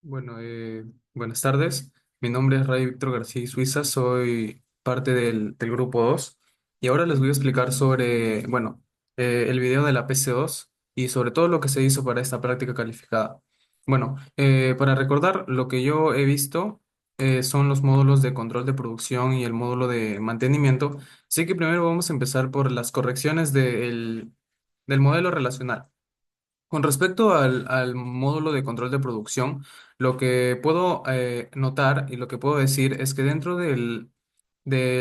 Bueno, buenas tardes. Mi nombre es Ray Víctor García y Suiza, soy parte del grupo 2 y ahora les voy a explicar sobre, el video de la PC2 y sobre todo lo que se hizo para esta práctica calificada. Bueno, para recordar, lo que yo he visto son los módulos de control de producción y el módulo de mantenimiento, así que primero vamos a empezar por las correcciones del modelo relacional. Con respecto al módulo de control de producción, lo que puedo notar y lo que puedo decir es que dentro de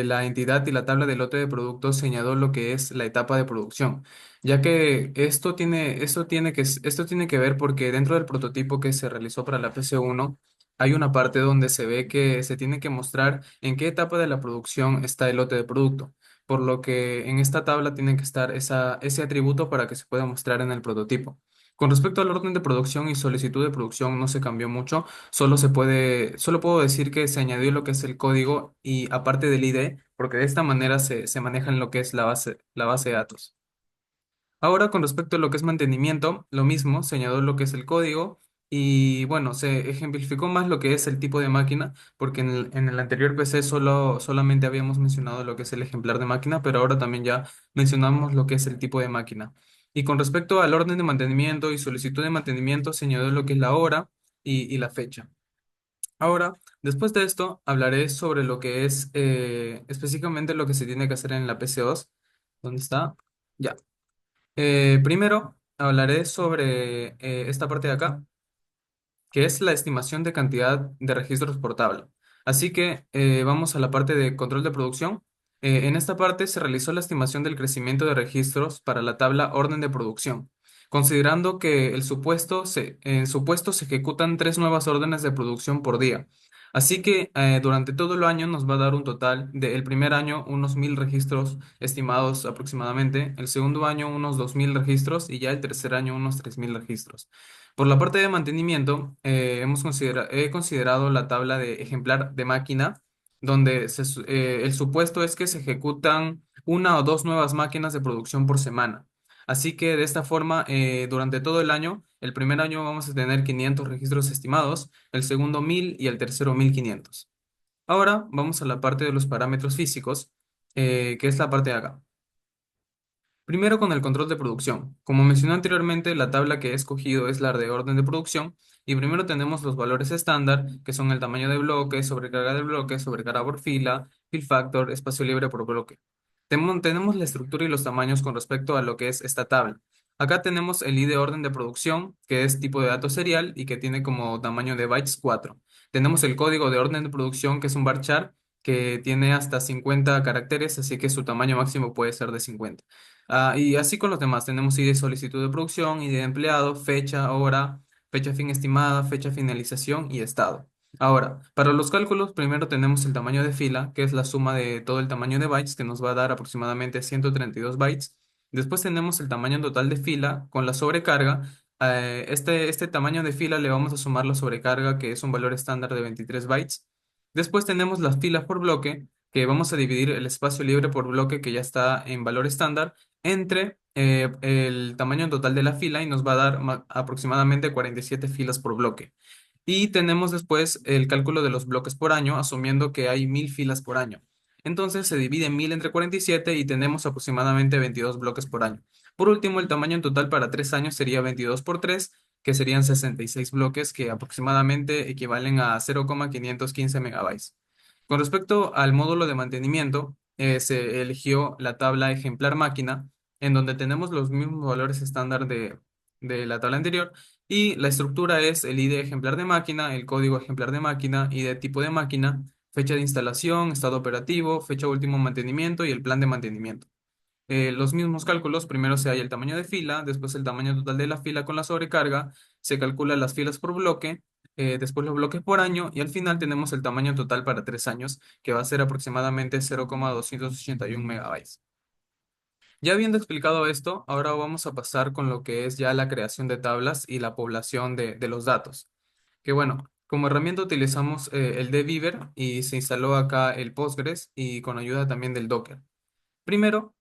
la entidad y la tabla de lote de productos señaló lo que es la etapa de producción, ya que esto tiene que ver porque dentro del prototipo que se realizó para la PC1 hay una parte donde se ve que se tiene que mostrar en qué etapa de la producción está el lote de producto, por lo que en esta tabla tiene que estar ese atributo para que se pueda mostrar en el prototipo. Con respecto al orden de producción y solicitud de producción no se cambió mucho, solo puedo decir que se añadió lo que es el código y aparte del ID, porque de esta manera se maneja en lo que es la base de datos. Ahora, con respecto a lo que es mantenimiento, lo mismo, se añadió lo que es el código y bueno, se ejemplificó más lo que es el tipo de máquina, porque en el anterior PC solamente habíamos mencionado lo que es el ejemplar de máquina, pero ahora también ya mencionamos lo que es el tipo de máquina. Y con respecto al orden de mantenimiento y solicitud de mantenimiento, se añadió lo que es la hora y la fecha. Ahora, después de esto, hablaré sobre lo que es específicamente lo que se tiene que hacer en la PC2. ¿Dónde está? Ya. Primero, hablaré sobre esta parte de acá, que es la estimación de cantidad de registros por tabla. Así que vamos a la parte de control de producción. En esta parte se realizó la estimación del crecimiento de registros para la tabla orden de producción, considerando que en supuesto se ejecutan tres nuevas órdenes de producción por día. Así que durante todo el año nos va a dar un total del primer año unos 1000 registros estimados aproximadamente, el segundo año unos 2000 registros y ya el tercer año unos 3000 registros. Por la parte de mantenimiento, he considerado la tabla de ejemplar de máquina, donde el supuesto es que se ejecutan una o dos nuevas máquinas de producción por semana. Así que de esta forma, durante todo el año, el primer año vamos a tener 500 registros estimados, el segundo 1000 y el tercero 1500. Ahora vamos a la parte de los parámetros físicos, que es la parte de acá. Primero con el control de producción. Como mencioné anteriormente, la tabla que he escogido es la de orden de producción y primero tenemos los valores estándar, que son el tamaño de bloque, sobrecarga de bloque, sobrecarga por fila, fill factor, espacio libre por bloque. Tenemos la estructura y los tamaños con respecto a lo que es esta tabla. Acá tenemos el ID orden de producción, que es tipo de dato serial y que tiene como tamaño de bytes 4. Tenemos el código de orden de producción, que es un varchar, que tiene hasta 50 caracteres, así que su tamaño máximo puede ser de 50. Y así con los demás, tenemos ID de solicitud de producción, ID de empleado, fecha, hora, fecha fin estimada, fecha finalización y estado. Ahora, para los cálculos, primero tenemos el tamaño de fila, que es la suma de todo el tamaño de bytes, que nos va a dar aproximadamente 132 bytes. Después tenemos el tamaño total de fila con la sobrecarga. Este tamaño de fila le vamos a sumar la sobrecarga, que es un valor estándar de 23 bytes. Después tenemos las filas por bloque, que vamos a dividir el espacio libre por bloque, que ya está en valor estándar entre el tamaño total de la fila y nos va a dar aproximadamente 47 filas por bloque. Y tenemos después el cálculo de los bloques por año, asumiendo que hay 1000 filas por año. Entonces se divide 1000 entre 47 y tenemos aproximadamente 22 bloques por año. Por último, el tamaño en total para 3 años sería 22 por 3, que serían 66 bloques, que aproximadamente equivalen a 0,515 megabytes. Con respecto al módulo de mantenimiento, se eligió la tabla ejemplar máquina, en donde tenemos los mismos valores estándar de la tabla anterior, y la estructura es el ID ejemplar de máquina, el código ejemplar de máquina, ID tipo de máquina, fecha de instalación, estado operativo, fecha de último mantenimiento y el plan de mantenimiento. Los mismos cálculos, primero se halla el tamaño de fila, después el tamaño total de la fila con la sobrecarga, se calcula las filas por bloque, después los bloques por año y al final tenemos el tamaño total para 3 años, que va a ser aproximadamente 0,281 megabytes. Ya habiendo explicado esto, ahora vamos a pasar con lo que es ya la creación de tablas y la población de los datos. Que bueno, como herramienta utilizamos el dbeaver y se instaló acá el Postgres y con ayuda también del Docker. Primero,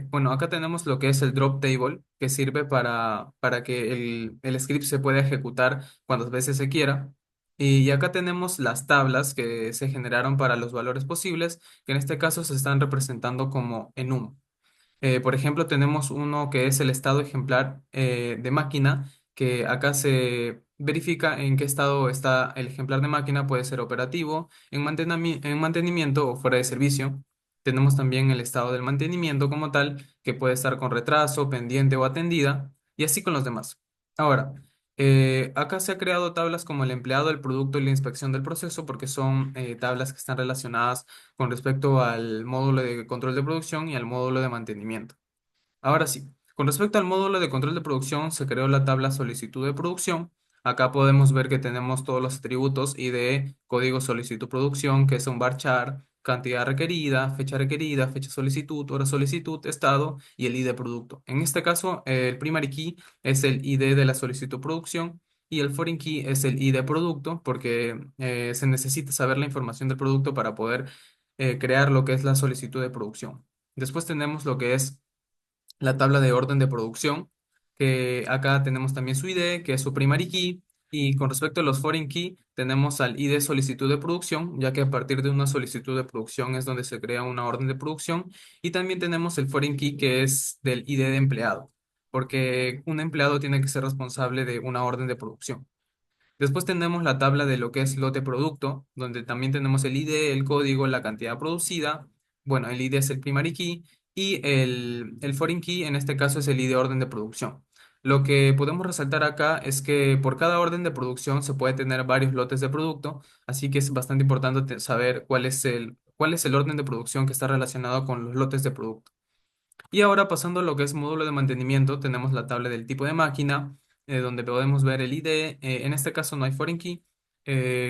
bueno, acá tenemos lo que es el drop table, que sirve para que el script se pueda ejecutar cuantas veces se quiera. Y acá tenemos las tablas que se generaron para los valores posibles, que en este caso se están representando como enum. Por ejemplo, tenemos uno que es el estado ejemplar de máquina, que acá se verifica en qué estado está el ejemplar de máquina, puede ser operativo, en mantenimiento o fuera de servicio. Tenemos también el estado del mantenimiento como tal, que puede estar con retraso, pendiente o atendida, y así con los demás. Ahora, acá se ha creado tablas como el empleado, el producto y la inspección del proceso, porque son tablas que están relacionadas con respecto al módulo de control de producción y al módulo de mantenimiento. Ahora sí, con respecto al módulo de control de producción, se creó la tabla solicitud de producción. Acá podemos ver que tenemos todos los atributos ID, código solicitud producción, que es un varchar, cantidad requerida, fecha solicitud, hora solicitud, estado y el ID producto. En este caso, el primary key es el ID de la solicitud producción y el foreign key es el ID producto, porque se necesita saber la información del producto para poder crear lo que es la solicitud de producción. Después tenemos lo que es la tabla de orden de producción, que acá tenemos también su ID, que es su primary key, y con respecto a los foreign key, tenemos al ID solicitud de producción, ya que a partir de una solicitud de producción es donde se crea una orden de producción, y también tenemos el foreign key que es del ID de empleado, porque un empleado tiene que ser responsable de una orden de producción. Después tenemos la tabla de lo que es lote producto, donde también tenemos el ID, el código, la cantidad producida. Bueno, el ID es el primary key y el foreign key en este caso es el ID orden de producción. Lo que podemos resaltar acá es que por cada orden de producción se puede tener varios lotes de producto, así que es bastante importante saber cuál es el orden de producción que está relacionado con los lotes de producto. Y ahora pasando a lo que es módulo de mantenimiento, tenemos la tabla del tipo de máquina, donde podemos ver el ID. En este caso no hay foreign key.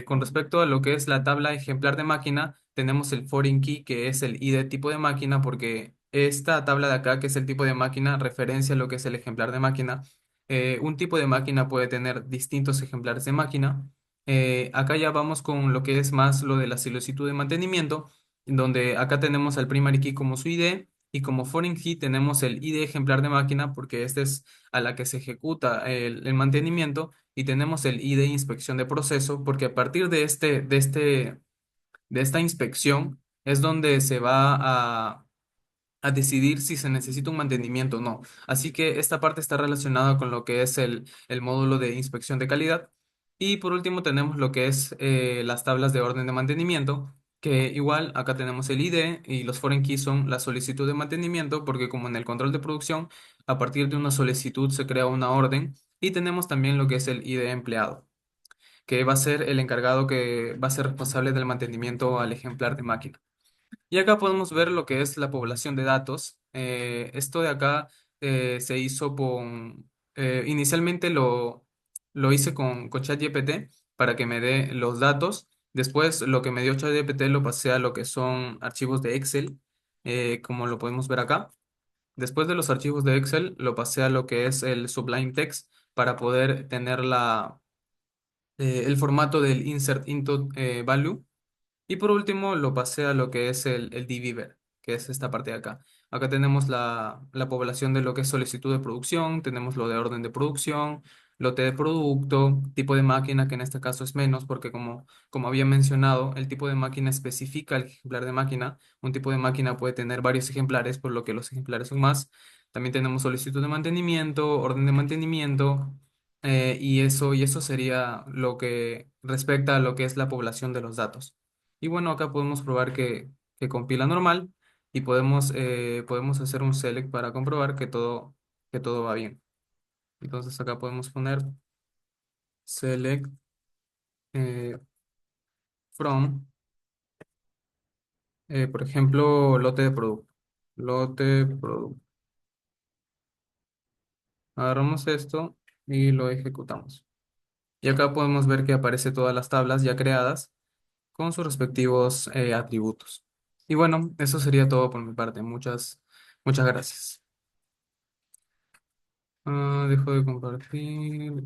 Con respecto a lo que es la tabla ejemplar de máquina, tenemos el foreign key, que es el ID tipo de máquina, porque esta tabla de acá, que es el tipo de máquina, referencia a lo que es el ejemplar de máquina. Un tipo de máquina puede tener distintos ejemplares de máquina. Acá ya vamos con lo que es más lo de la solicitud de mantenimiento, donde acá tenemos al primary key como su ID. Y como foreign key tenemos el ID ejemplar de máquina porque este es a la que se ejecuta el mantenimiento y tenemos el ID inspección de proceso porque a partir de esta inspección es donde se va a decidir si se necesita un mantenimiento o no. Así que esta parte está relacionada con lo que es el módulo de inspección de calidad. Y por último tenemos lo que es las tablas de orden de mantenimiento, que igual acá tenemos el ID y los foreign keys son la solicitud de mantenimiento, porque como en el control de producción, a partir de una solicitud se crea una orden. Y tenemos también lo que es el ID empleado, que va a ser el encargado que va a ser responsable del mantenimiento al ejemplar de máquina. Y acá podemos ver lo que es la población de datos. Esto de acá se hizo con, inicialmente lo hice con ChatGPT para que me dé los datos. Después lo que me dio ChatGPT lo pasé a lo que son archivos de Excel, como lo podemos ver acá. Después de los archivos de Excel lo pasé a lo que es el Sublime Text para poder tener el formato del Insert Into Value. Y por último, lo pasé a lo que es el dbeaver, que es esta parte de acá. Acá tenemos la población de lo que es solicitud de producción, tenemos lo de orden de producción, lote de producto, tipo de máquina, que en este caso es menos, porque como había mencionado, el tipo de máquina especifica el ejemplar de máquina. Un tipo de máquina puede tener varios ejemplares, por lo que los ejemplares son más. También tenemos solicitud de mantenimiento, orden de mantenimiento, y eso sería lo que respecta a lo que es la población de los datos. Y bueno, acá podemos probar que compila normal y podemos hacer un select para comprobar que todo va bien. Entonces acá podemos poner select eh, from, por ejemplo, lote de producto. Lote de producto. Agarramos esto y lo ejecutamos. Y acá podemos ver que aparece todas las tablas ya creadas con sus respectivos atributos. Y bueno, eso sería todo por mi parte. Muchas gracias. Dejo de compartir.